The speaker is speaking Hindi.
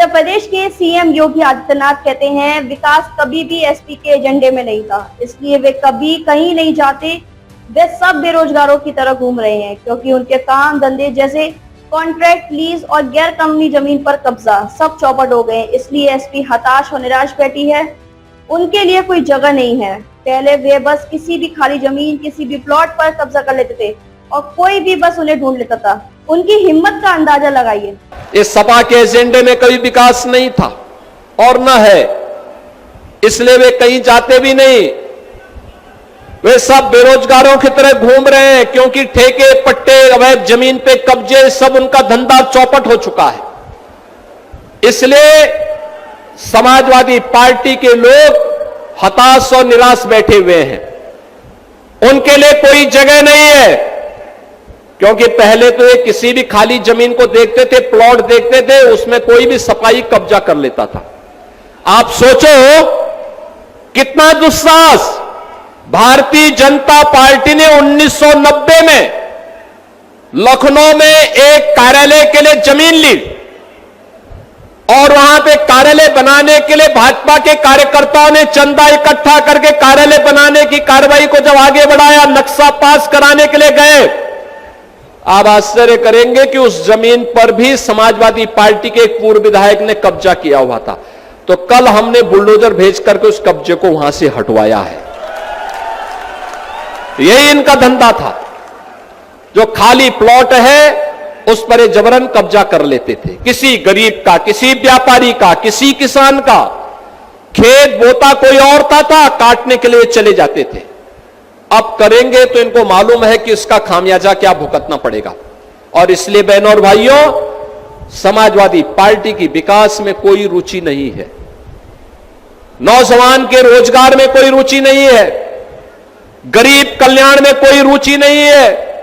उत्तर प्रदेश के सीएम योगी आदित्यनाथ कहते हैं विकास कभी भी एसपी के एजेंडे में नहीं था, इसलिए वे कभी कहीं नहीं जाते। वे सब बेरोजगारों की तरह घूम रहे हैं क्योंकि उनके काम धंधे जैसे कॉन्ट्रैक्ट, लीज और गैर कानूनी जमीन पर कब्जा सब चौपट हो गए। इसलिए एसपी हताश और निराश बैठी है, उनके लिए कोई जगह नहीं है। पहले वे बस किसी भी खाली जमीन, किसी भी प्लॉट पर कब्जा कर लेते थे और कोई भी बस उन्हें ढूंढ लेता था। उनकी हिम्मत का अंदाजा लगाइए। इस सपा के एजेंडे में कभी विकास नहीं था और न है, इसलिए वे कहीं जाते भी नहीं। वे सब बेरोजगारों की तरह घूम रहे हैं क्योंकि ठेके, पट्टे, अवैध जमीन पे कब्जे, सब उनका धंधा चौपट हो चुका है। इसलिए समाजवादी पार्टी के लोग हताश और निराश बैठे हुए हैं। उनके लिए कोई जगह नहीं है क्योंकि पहले तो ये किसी भी खाली जमीन को देखते थे, प्लॉट देखते थे, उसमें कोई भी सपाई कब्जा कर लेता था। आप सोचो कितना दुस्साहस। भारतीय जनता पार्टी ने 1990 में लखनऊ में एक कार्यालय के लिए जमीन ली और वहां पे कार्यालय बनाने के लिए भाजपा के कार्यकर्ताओं ने चंदा इकट्ठा करके कार्यालय बनाने की कार्रवाई को जब आगे बढ़ाया, नक्शा पास कराने के लिए गए, आप आश्चर्य करेंगे कि उस जमीन पर भी समाजवादी पार्टी के एक पूर्व विधायक ने कब्जा किया हुआ था। तो कल हमने बुलडोजर भेज करके उस कब्जे को वहां से हटवाया है। यही इनका धंधा था। जो खाली प्लॉट है उस पर जबरन कब्जा कर लेते थे। किसी गरीब का, किसी व्यापारी का, किसी किसान का खेत बोता कोई और था, काटने के लिए चले जाते थे। अब करेंगे तो इनको मालूम है कि इसका खामियाजा क्या भुगतना पड़ेगा। और इसलिए बहनों और भाइयों, समाजवादी पार्टी की विकास में कोई रुचि नहीं है, नौजवान के रोजगार में कोई रुचि नहीं है, गरीब कल्याण में कोई रुचि नहीं है।